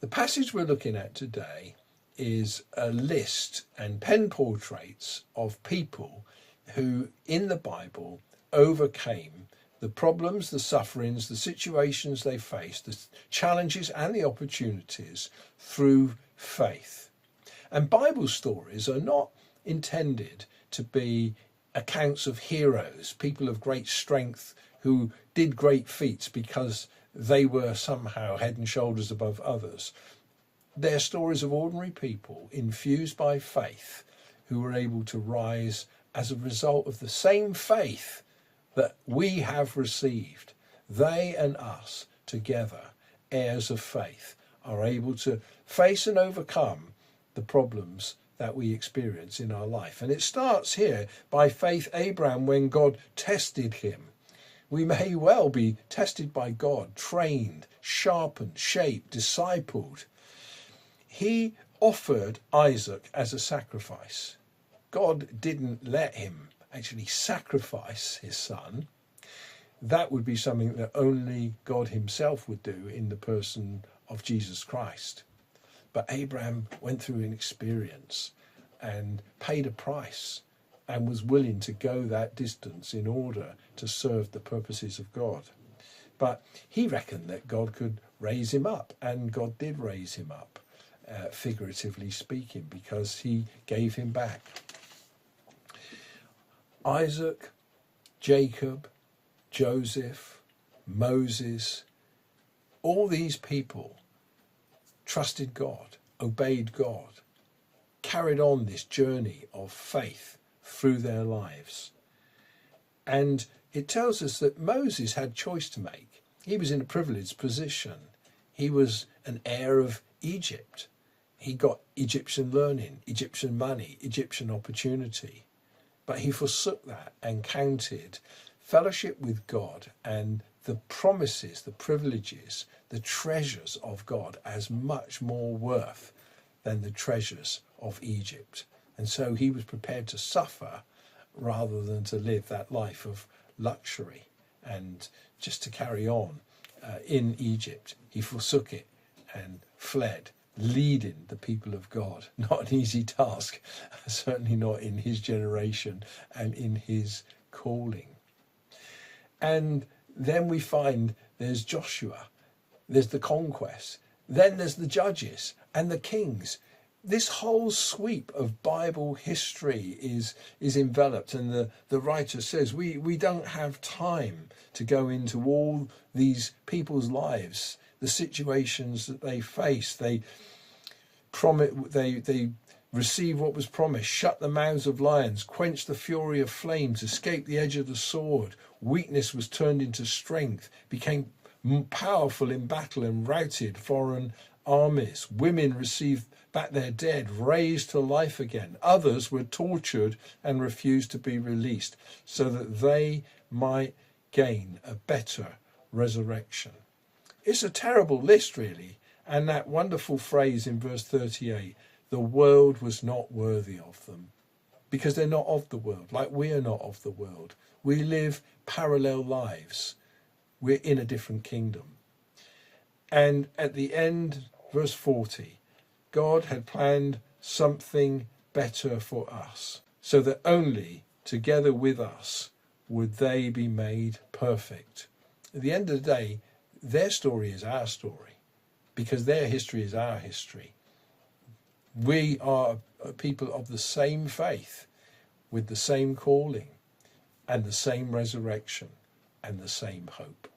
The passage we're looking at today is a list and pen portraits of people who in the Bible overcame the problems, the sufferings, the situations they faced, the challenges and the opportunities through faith. And Bible stories are not intended to be accounts of heroes, people of great strength who did great feats because they were somehow head and shoulders above others. They're stories of ordinary people infused by faith who were able to rise as a result of the same faith that we have received. They and us together, heirs of faith, are able to face and overcome the problems that we experience in our life. And it starts here by faith Abraham when God tested him. We may well be tested by God, trained, sharpened, shaped, discipled. He offered Isaac as a sacrifice. God didn't let him actually sacrifice his son. That would be something that only God himself would do in the person of Jesus Christ. But Abraham went through an experience and paid a price and was willing to go that distance in order to serve the purposes of God. But he reckoned that God could raise him up, and God did raise him up, figuratively speaking, because he gave him back. Isaac, Jacob, Joseph, Moses, all these people trusted God, obeyed God, carried on this journey of faith through their lives. And it tells us that Moses had choice to make. He was in a privileged position. He was an heir of Egypt. He got Egyptian learning, Egyptian money, Egyptian opportunity. But he forsook that and counted fellowship with God and the promises, the privileges, the treasures of God as much more worth than the treasures of Egypt. And so he was prepared to suffer rather than to live that life of luxury and just to carry on in Egypt. He forsook it and fled, leading the people of God. Not an easy task, certainly not in his generation and in his calling. And then we find there's Joshua, there's the conquest, then there's the judges and the kings. This whole sweep of Bible history is enveloped, and the writer says we don't have time to go into all these people's lives, the situations that they face. They receive what was promised, shut the mouths of lions, quench the fury of flames, escape the edge of the sword. Weakness was turned into strength, became powerful in battle and routed foreign armies. Women received back their dead, raised to life again. Others were tortured and refused to be released so that they might gain a better resurrection. It's a terrible list, really. And that wonderful phrase in verse 38, the world was not worthy of them, because they're not of the world, like we are not of the world. We live parallel lives. We're in a different kingdom. And at the end, verse 40, God had planned something better for us, so that only together with us would they be made perfect. At the end of the day, their story is our story, because their history is our history. We are people of the same faith, with the same calling, and the same resurrection, and the same hope.